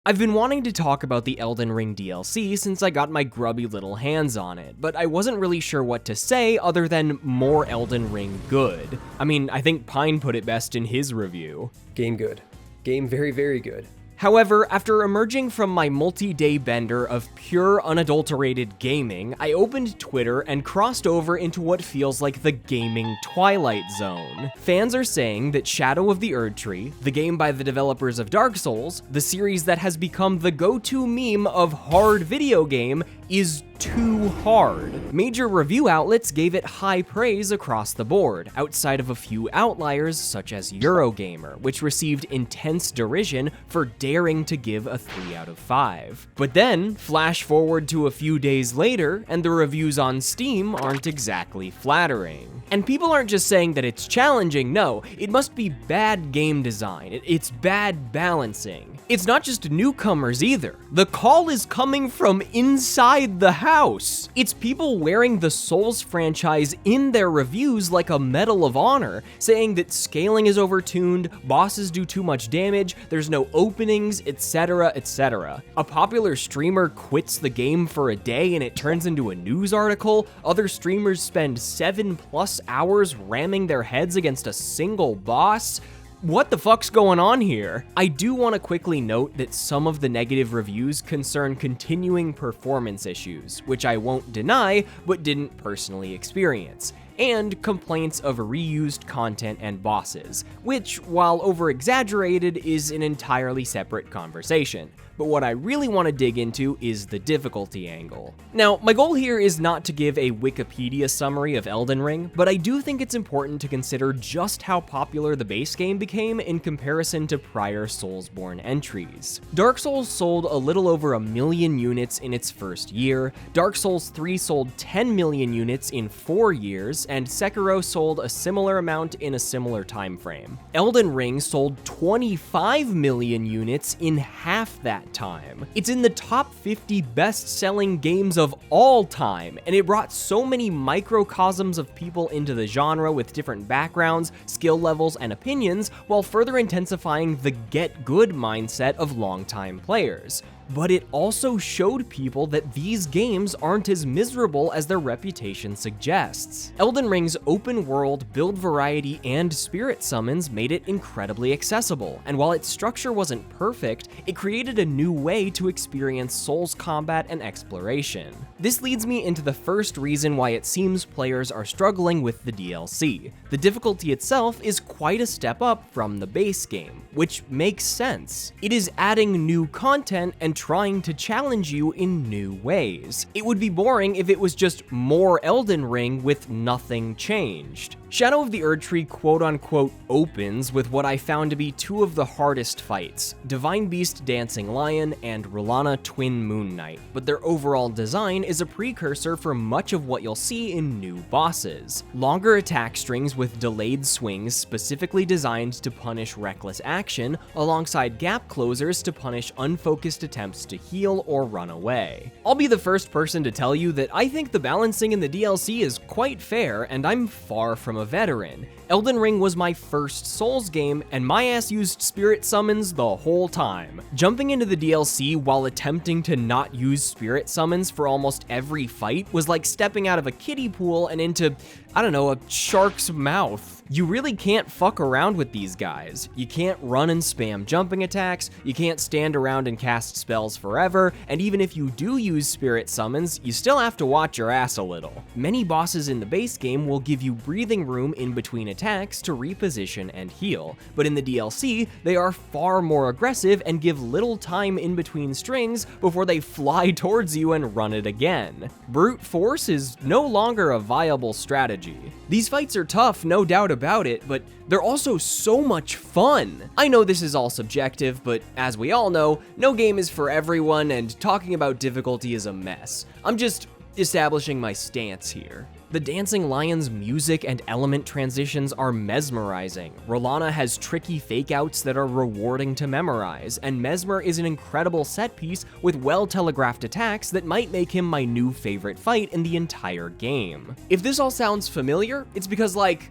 I've been wanting to talk about the Elden Ring DLC since I got my grubby little hands on it, but I wasn't really sure what to say other than more Elden Ring good. I mean, I think Pine put it best in his review. Game good. Game very, very good. However, after emerging from my multi-day bender of pure, unadulterated gaming, I opened Twitter and crossed over into what feels like the gaming twilight zone. Fans are saying that Shadow of the Erdtree, the game by the developers of Dark Souls, the series that has become the go-to meme of hard video game, is too hard. Major review outlets gave it high praise across the board, outside of a few outliers such as Eurogamer, which received intense derision for daring to give a 3 out of 5. But then, flash forward to a few days later, and the reviews on Steam aren't exactly flattering. And people aren't just saying that it's challenging, no, it must be bad game design, it's bad balancing. It's not just newcomers either. The call is coming from inside the house. It's people wearing the Souls franchise in their reviews like a Medal of Honor, saying that scaling is overtuned, bosses do too much damage, there's no openings, etc, etc. A popular streamer quits the game for a day and it turns into a news article. Other streamers spend 7+ hours ramming their heads against a single boss. What the fuck's going on here? I do want to quickly note that some of the negative reviews concern continuing performance issues, which I won't deny, but didn't personally experience, and complaints of reused content and bosses, which, while over-exaggerated, is an entirely separate conversation. But what I really want to dig into is the difficulty angle. Now, my goal here is not to give a Wikipedia summary of Elden Ring, but I do think it's important to consider just how popular the base game became in comparison to prior Soulsborne entries. Dark Souls sold a little over 1 million units in its first year, Dark Souls 3 sold 10 million units in 4 years, and Sekiro sold a similar amount in a similar time frame. Elden Ring sold 25 million units in half that time. It's in the top 50 best-selling games of all time, and it brought so many microcosms of people into the genre with different backgrounds, skill levels, and opinions, while further intensifying the get-good mindset of longtime players. But it also showed people that these games aren't as miserable as their reputation suggests. Elden Ring's open world, build variety, and spirit summons made it incredibly accessible, and while its structure wasn't perfect, it created a new way to experience Souls combat and exploration. This leads me into the first reason why it seems players are struggling with the DLC. The difficulty itself is quite a step up from the base game, which makes sense. It is adding new content and trying to challenge you in new ways. It would be boring if it was just more Elden Ring with nothing changed. Shadow of the Erdtree quote-unquote opens with what I found to be 2 of the hardest fights, Divine Beast Dancing Lion and Rulana Twin Moon Knight, but their overall design is a precursor for much of what you'll see in new bosses. Longer attack strings with delayed swings specifically designed to punish reckless action, alongside gap closers to punish unfocused attempts to heal or run away. I'll be the first person to tell you that I think the balancing in the DLC is quite fair, and I'm far from a veteran. Elden Ring was my first Souls game, and my ass used spirit summons the whole time. Jumping into the DLC while attempting to not use spirit summons for almost every fight was like stepping out of a kiddie pool and into, I don't know, a shark's mouth. You really can't fuck around with these guys. You can't run and spam jumping attacks, you can't stand around and cast spells forever, and even if you do use spirit summons, you still have to watch your ass a little. Many bosses in the base game will give you breathing room in between attacks to reposition and heal, but in the DLC, they are far more aggressive and give little time in between strings before they fly towards you and run it again. Brute force is no longer a viable strategy. These fights are tough, no doubt about it, but they're also so much fun. I know this is all subjective, but as we all know, no game is for everyone, and talking about difficulty is a mess. I'm just establishing my stance here. The Dancing Lion's music and element transitions are mesmerizing. Rulana has tricky fake-outs that are rewarding to memorize, and Mesmer is an incredible set piece with well-telegraphed attacks that might make him my new favorite fight in the entire game. If this all sounds familiar, it's because, like,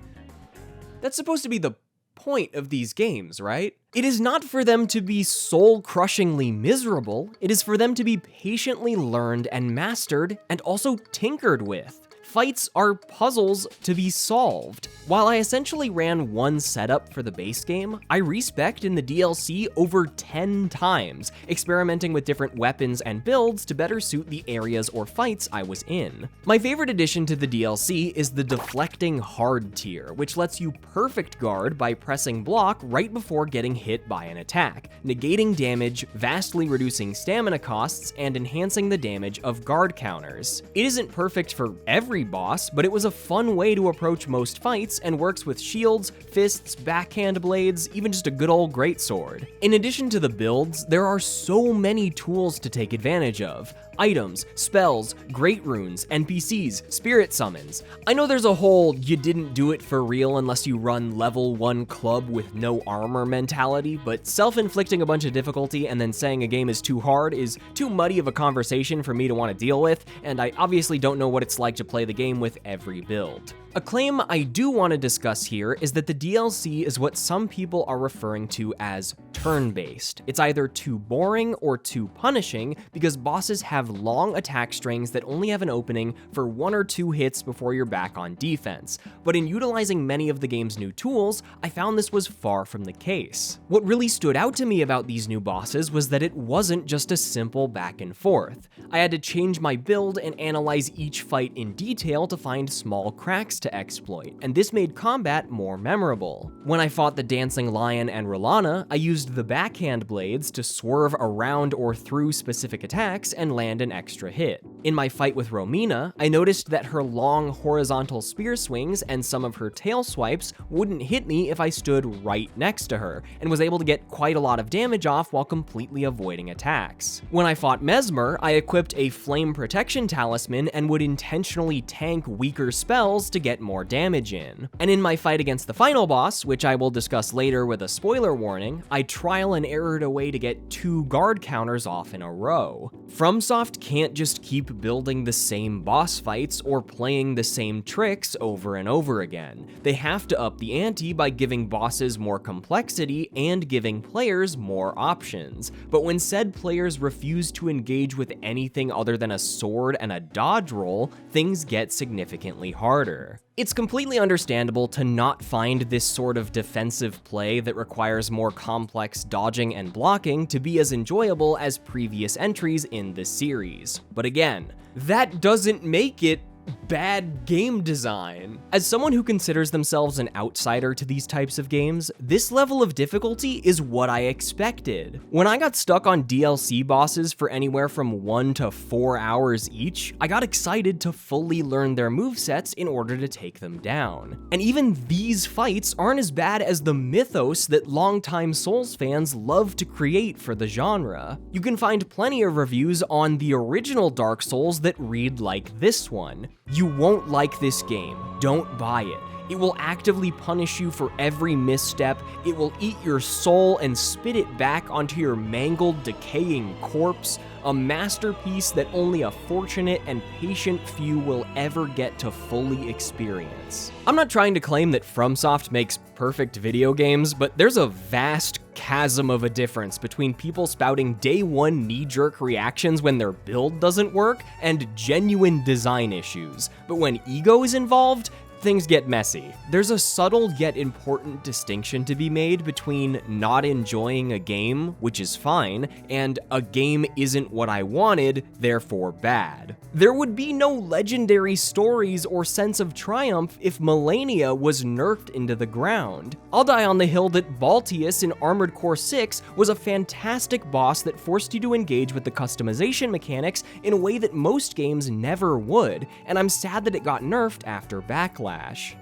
that's supposed to be the point of these games, right? It is not for them to be soul-crushingly miserable, it is for them to be patiently learned and mastered, and also tinkered with. Fights are puzzles to be solved. While I essentially ran one setup for the base game, I respec'd in the DLC over 10 times, experimenting with different weapons and builds to better suit the areas or fights I was in. My favorite addition to the DLC is the deflecting hard tier, which lets you perfect guard by pressing block right before getting hit by an attack, negating damage, vastly reducing stamina costs, and enhancing the damage of guard counters. It isn't perfect for every boss, but it was a fun way to approach most fights and works with shields, fists, backhand blades, even just a good old greatsword. In addition to the builds, there are so many tools to take advantage of. Items, spells, great runes, NPCs, spirit summons. I know there's a whole you didn't do it for real unless you run level 1 club with no armor mentality, but self-inflicting a bunch of difficulty and then saying a game is too hard is too muddy of a conversation for me to want to deal with, and I obviously don't know what it's like to play the game with every build. A claim I do want to discuss here is that the DLC is what some people are referring to as turn-based. It's either too boring or too punishing because bosses have long attack strings that only have an opening for 1 or 2 hits before you're back on defense. But in utilizing many of the game's new tools, I found this was far from the case. What really stood out to me about these new bosses was that it wasn't just a simple back and forth. I had to change my build and analyze each fight in detail to find small cracks to exploit, and this made combat more memorable. When I fought the Dancing Lion and Rolana, I used the backhand blades to swerve around or through specific attacks and land an extra hit. In my fight with Romina, I noticed that her long horizontal spear swings and some of her tail swipes wouldn't hit me if I stood right next to her, and was able to get quite a lot of damage off while completely avoiding attacks. When I fought Mesmer, I equipped a flame protection talisman and would intentionally tank weaker spells to get more damage in. And in my fight against the final boss, which I will discuss later with a spoiler warning, I trial and errored a way to get 2 guard counters off in a row. FromSoft can't just keep building the same boss fights or playing the same tricks over and over again. They have to up the ante by giving bosses more complexity and giving players more options. But when said players refuse to engage with anything other than a sword and a dodge roll, things get significantly harder. It's completely understandable to not find this sort of defensive play that requires more complex dodging and blocking to be as enjoyable as previous entries in the series. But again, that doesn't make it bad game design. As someone who considers themselves an outsider to these types of games, this level of difficulty is what I expected. When I got stuck on DLC bosses for anywhere from 1 to 4 hours each, I got excited to fully learn their movesets in order to take them down. And even these fights aren't as bad as the mythos that longtime Souls fans love to create for the genre. You can find plenty of reviews on the original Dark Souls that read like this one. You won't like this game. Don't buy it. It will actively punish you for every misstep. It will eat your soul and spit it back onto your mangled, decaying corpse. A masterpiece that only a fortunate and patient few will ever get to fully experience. I'm not trying to claim that FromSoft makes perfect video games, but there's a vast chasm of a difference between people spouting day one knee-jerk reactions when their build doesn't work and genuine design issues. But when ego is involved, things get messy. There's a subtle yet important distinction to be made between not enjoying a game, which is fine, and a game isn't what I wanted, therefore bad. There would be no legendary stories or sense of triumph if Malenia was nerfed into the ground. I'll die on the hill that Baltius in Armored Core 6 was a fantastic boss that forced you to engage with the customization mechanics in a way that most games never would, and I'm sad that it got nerfed after Backlash.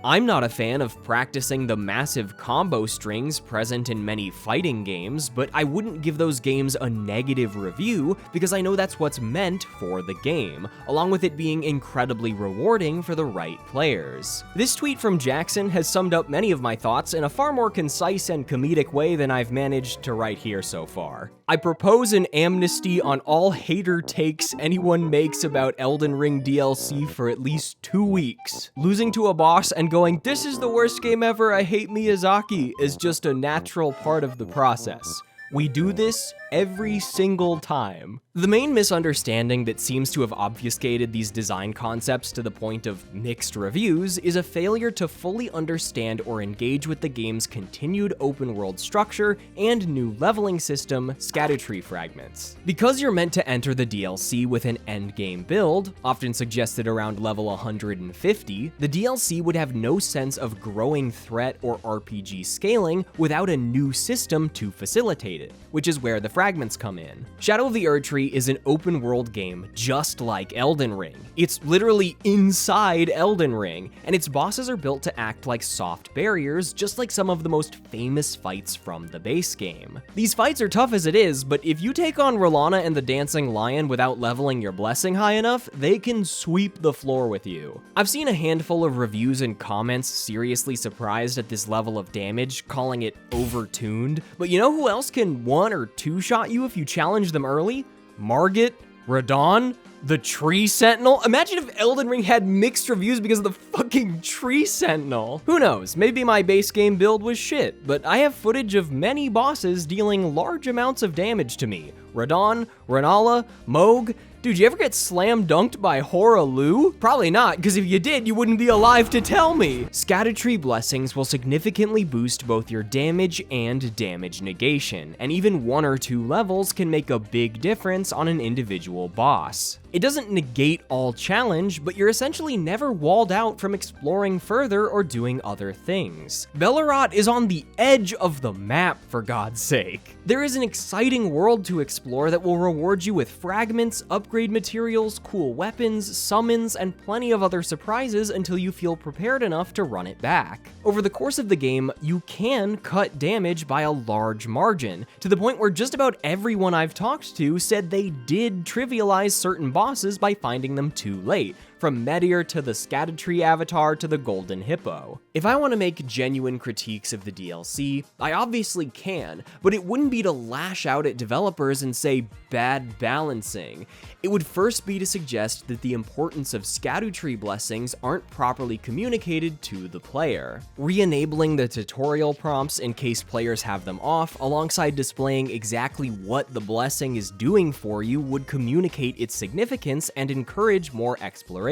I'm not a fan of practicing the massive combo strings present in many fighting games, but I wouldn't give those games a negative review because I know that's what's meant for the game, along with it being incredibly rewarding for the right players. This tweet from Jackson has summed up many of my thoughts in a far more concise and comedic way than I've managed to write here so far. I propose an amnesty on all hater takes anyone makes about Elden Ring DLC for at least 2 weeks. Losing to a boss and going, "This is the worst game ever, I hate Miyazaki," is just a natural part of the process. We do this every single time. The main misunderstanding that seems to have obfuscated these design concepts to the point of mixed reviews is a failure to fully understand or engage with the game's continued open world structure and new leveling system, Scadutree fragments. Because you're meant to enter the DLC with an endgame build, often suggested around level 150, the DLC would have no sense of growing threat or RPG scaling without a new system to facilitate it, which is where the fragments come in. Shadow of the Erdtree is an open world game just like Elden Ring. It's literally inside Elden Ring, and its bosses are built to act like soft barriers, just like some of the most famous fights from the base game. These fights are tough as it is, but if you take on Rolana and the Dancing Lion without leveling your blessing high enough, they can sweep the floor with you. I've seen a handful of reviews and comments seriously surprised at this level of damage, calling it overtuned, but you know who else can one or two shot you if you challenge them early? Margit, Radon, the Tree Sentinel. Imagine if Elden Ring had mixed reviews because of the fucking Tree Sentinel. Who knows, maybe my base game build was shit, but I have footage of many bosses dealing large amounts of damage to me. Radon, Renala, Moog. Dude, you ever get slam dunked by Horalu? Probably not, because if you did, you wouldn't be alive to tell me. Scadutree blessings will significantly boost both your damage and damage negation, and even 1 or 2 levels can make a big difference on an individual boss. It doesn't negate all challenge, but you're essentially never walled out from exploring further or doing other things. Bellerot is on the edge of the map, for God's sake. There is an exciting world to explore that will reward you with fragments, upgrade materials, cool weapons, summons, and plenty of other surprises until you feel prepared enough to run it back. Over the course of the game, you can cut damage by a large margin, to the point where just about everyone I've talked to said they did trivialize certain bosses by finding them too late, from Meteor to the Scadutree avatar to the Golden Hippo. If I want to make genuine critiques of the DLC, I obviously can, but it wouldn't be to lash out at developers and say bad balancing. It would first be to suggest that the importance of Scadutree blessings aren't properly communicated to the player. Re-enabling the tutorial prompts in case players have them off, alongside displaying exactly what the blessing is doing for you, would communicate its significance and encourage more exploration.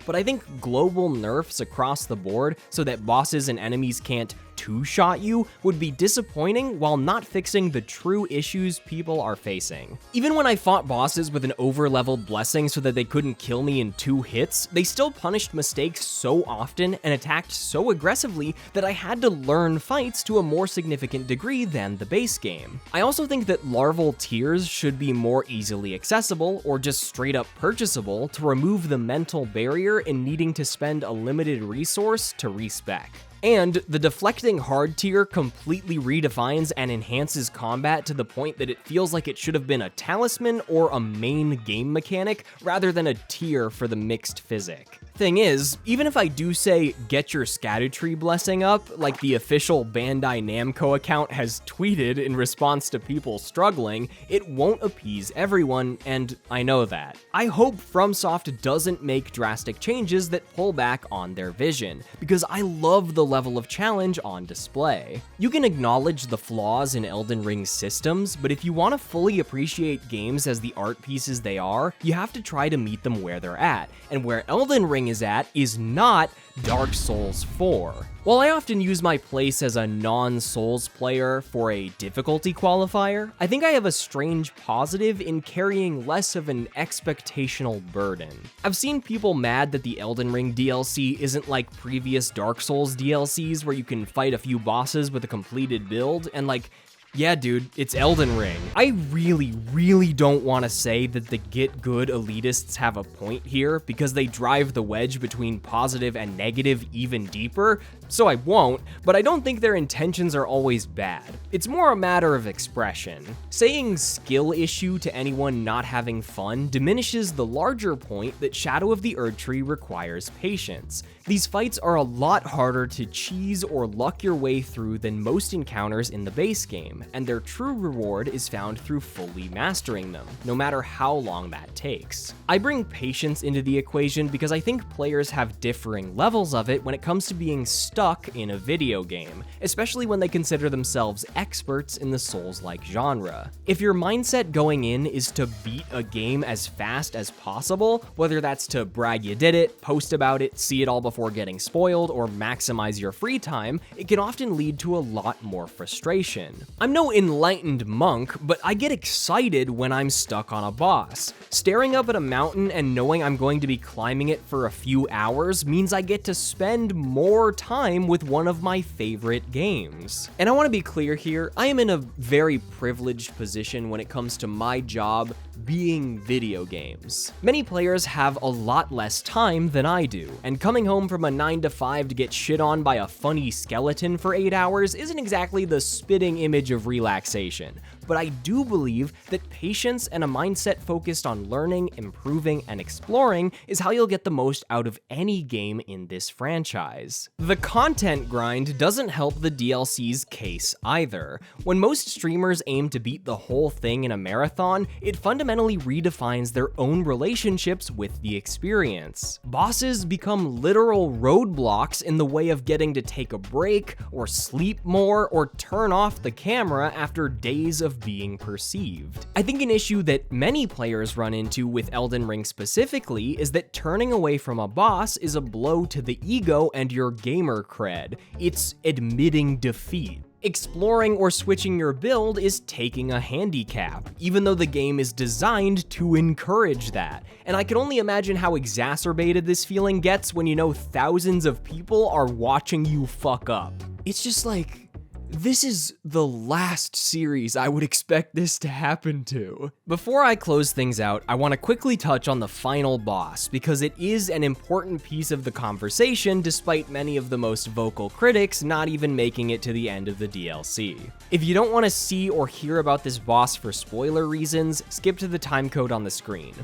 But I think global nerfs across the board so that bosses and enemies can't two-shot you would be disappointing while not fixing the true issues people are facing. Even when I fought bosses with an over-leveled blessing so that they couldn't kill me in 2 hits, they still punished mistakes so often and attacked so aggressively that I had to learn fights to a more significant degree than the base game. I also think that larval tiers should be more easily accessible or just straight up purchasable to remove the mental barrier in needing to spend a limited resource to respec. And the deflecting hard tier completely redefines and enhances combat to the point that it feels like it should have been a talisman or a main game mechanic rather than a tier for the mixed physic. Thing is, even if I do say get your Scadutree blessing up, like the official Bandai Namco account has tweeted in response to people struggling, it won't appease everyone, and I know that. I hope FromSoft doesn't make drastic changes that pull back on their vision, because I love the level of challenge on display. You can acknowledge the flaws in Elden Ring's systems, but if you want to fully appreciate games as the art pieces they are, you have to try to meet them where they're at, and where Elden Ring is at is not Dark Souls 4. While I often use my place as a non-Souls player for a difficulty qualifier, I think I have a strange positive in carrying less of an expectational burden. I've seen people mad that the Elden Ring DLC isn't like previous Dark Souls DLCs where you can fight a few bosses with a completed build, and like, yeah, dude, it's Elden Ring. I really don't want to say that the get good elitists have a point here because they drive the wedge between positive and negative even deeper. so I won't, but I don't think their intentions are always bad. It's more a matter of expression. Saying skill issue to anyone not having fun diminishes the larger point that Shadow of the Erdtree requires patience. These fights are a lot harder to cheese or luck your way through than most encounters in the base game, and their true reward is found through fully mastering them, no matter how long that takes. I bring patience into the equation because I think players have differing levels of it when it comes to being stuck in a video game, especially when they consider themselves experts in the Souls-like genre. If your mindset going in is to beat a game as fast as possible, whether that's to brag you did it, post about it, see it all before getting spoiled, or maximize your free time, it can often lead to a lot more frustration. I'm no enlightened monk, but I get excited when I'm stuck on a boss. Staring up at a mountain and knowing I'm going to be climbing it for a few hours means I get to spend more time with one of my favorite games. And I want to be clear here, I am in a very privileged position when it comes to my job being video games. Many players have a lot less time than I do, and coming home from a 9 to 5 to get shit on by a funny skeleton for 8 hours isn't exactly the spitting image of relaxation. But I do believe that patience and a mindset focused on learning, improving, and exploring is how you'll get the most out of any game in this franchise. The content grind doesn't help the DLC's case either. When most streamers aim to beat the whole thing in a marathon, it fundamentally redefines their own relationships with the experience. Bosses become literal roadblocks in the way of getting to take a break, or sleep more, or turn off the camera after days of being perceived. I think an issue that many players run into with Elden Ring specifically is that turning away from a boss is a blow to the ego and your gamer cred. It's admitting defeat. Exploring or switching your build is taking a handicap, even though the game is designed to encourage that. And I can only imagine how exacerbated this feeling gets when you know thousands of people are watching you fuck up. It's just like, this is the last series I would expect this to happen to. Before I close things out, I want to quickly touch on the final boss, because it is an important piece of the conversation despite many of the most vocal critics not even making it to the end of the DLC. If you don't want to see or hear about this boss for spoiler reasons, skip to the timecode on the screen.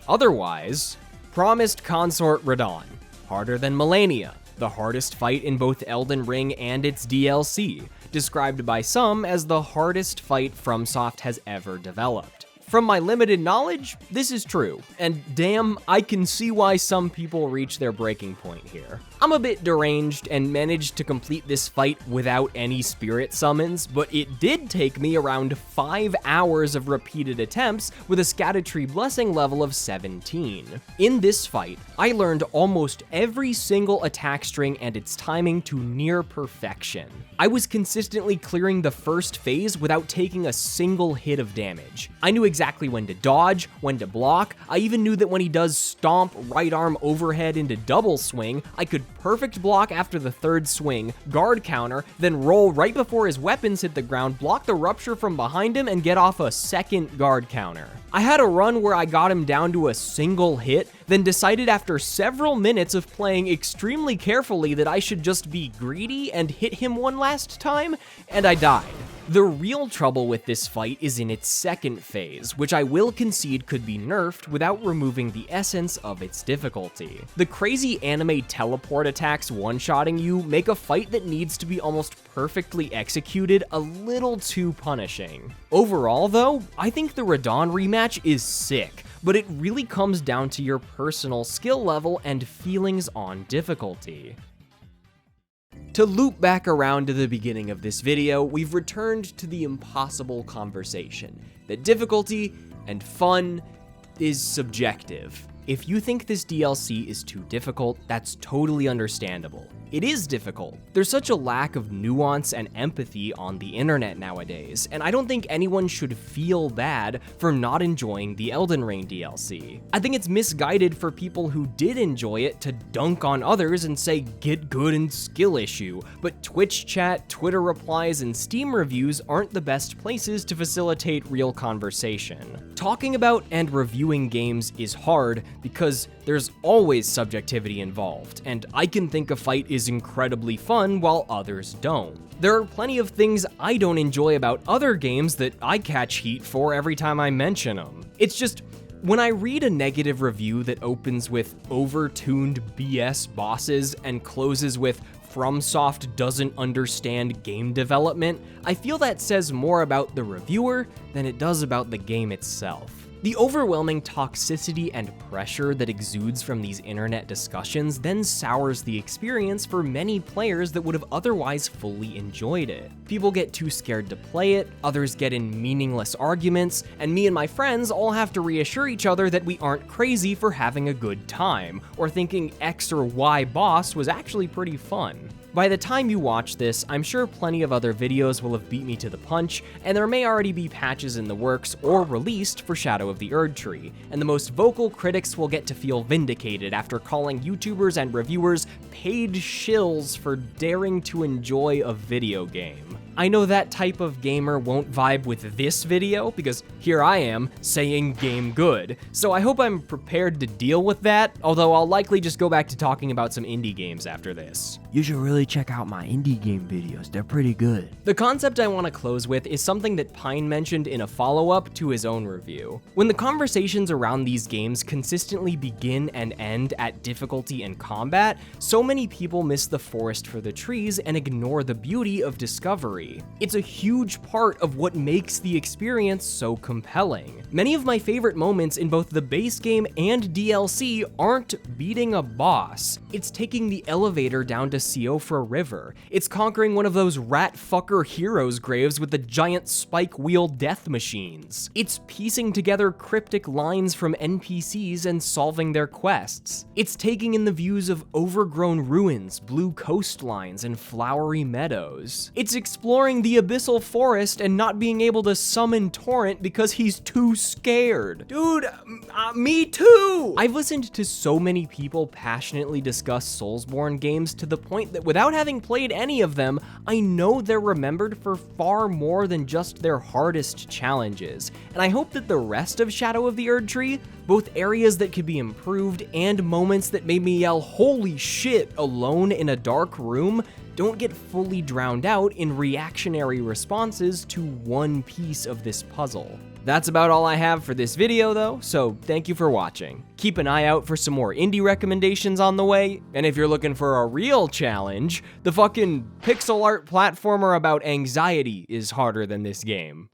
Otherwise, Promised Consort Radon, harder than Mania, the hardest fight in both Elden Ring and its DLC, described by some as the hardest fight FromSoft has ever developed. From my limited knowledge, this is true, and damn, I can see why some people reach their breaking point here. I'm a bit deranged and managed to complete this fight without any spirit summons, but it did take me around 5 hours of repeated attempts with a Scadutree Blessing level of 17. In this fight, I learned almost every single attack string and its timing to near perfection. I was consistently clearing the first phase without taking a single hit of damage. I knew exactly when to dodge, when to block. I even knew that when he does stomp right arm overhead into double swing, I could perfect block after the third swing, guard counter, then roll right before his weapons hit the ground, block the rupture from behind him, and get off a second guard counter. I had a run where I got him down to a single hit, then decided after several minutes of playing extremely carefully that I should just be greedy and hit him one last time, and I died. The real trouble with this fight is in its second phase, which I will concede could be nerfed without removing the essence of its difficulty. The crazy anime teleport attacks one-shotting you make a fight that needs to be almost perfectly executed a little too punishing. Overall though, I think the Radon rematch is sick, but it really comes down to your personal skill level and feelings on difficulty. To loop back around to the beginning of this video, we've returned to the impossible conversation that difficulty and fun is subjective. If you think this DLC is too difficult, that's totally understandable. It is difficult. There's such a lack of nuance and empathy on the internet nowadays, and I don't think anyone should feel bad for not enjoying the Elden Ring DLC. I think it's misguided for people who did enjoy it to dunk on others and say get good and skill issue, but Twitch chat, Twitter replies, and Steam reviews aren't the best places to facilitate real conversation. Talking about and reviewing games is hard because there's always subjectivity involved, and I can think a fight is incredibly fun while others don't. There are plenty of things I don't enjoy about other games that I catch heat for every time I mention them. It's just, when I read a negative review that opens with over-tuned BS bosses and closes with FromSoft doesn't understand game development, I feel that says more about the reviewer than it does about the game itself. The overwhelming toxicity and pressure that exudes from these internet discussions then sours the experience for many players that would have otherwise fully enjoyed it. People get too scared to play it, others get in meaningless arguments, and me and my friends all have to reassure each other that we aren't crazy for having a good time, or thinking X or Y boss was actually pretty fun. By the time you watch this, I'm sure plenty of other videos will have beat me to the punch, and there may already be patches in the works or released for Shadow of the Erdtree, and the most vocal critics will get to feel vindicated after calling YouTubers and reviewers paid shills for daring to enjoy a video game. I know that type of gamer won't vibe with this video, because here I am, saying game good, so I hope I'm prepared to deal with that, although I'll likely just go back to talking about some indie games after this. You should really check out my indie game videos, they're pretty good. The concept I want to close with is something that Pine mentioned in a follow-up to his own review. When the conversations around these games consistently begin and end at difficulty and combat, so many people miss the forest for the trees and ignore the beauty of discovery. It's a huge part of what makes the experience so compelling. Many of my favorite moments in both the base game and DLC aren't beating a boss. It's taking the elevator down to Siofra River. It's conquering one of those rat fucker heroes' graves with the giant spike wheel death machines. It's piecing together cryptic lines from NPCs and solving their quests. It's taking in the views of overgrown ruins, blue coastlines, and flowery meadows. It's exploring the abyssal forest and not being able to summon Torrent because he's too scared. Dude, me too! I've listened to so many people passionately discuss Soulsborne games to the point that without having played any of them, I know they're remembered for far more than just their hardest challenges. And I hope that the rest of Shadow of the Erdtree, both areas that could be improved and moments that made me yell "holy shit" alone in a dark room, don't get fully drowned out in reactionary responses to one piece of this puzzle. That's about all I have for this video though, so thank you for watching. Keep an eye out for some more indie recommendations on the way, and if you're looking for a real challenge, the fucking pixel art platformer about anxiety is harder than this game.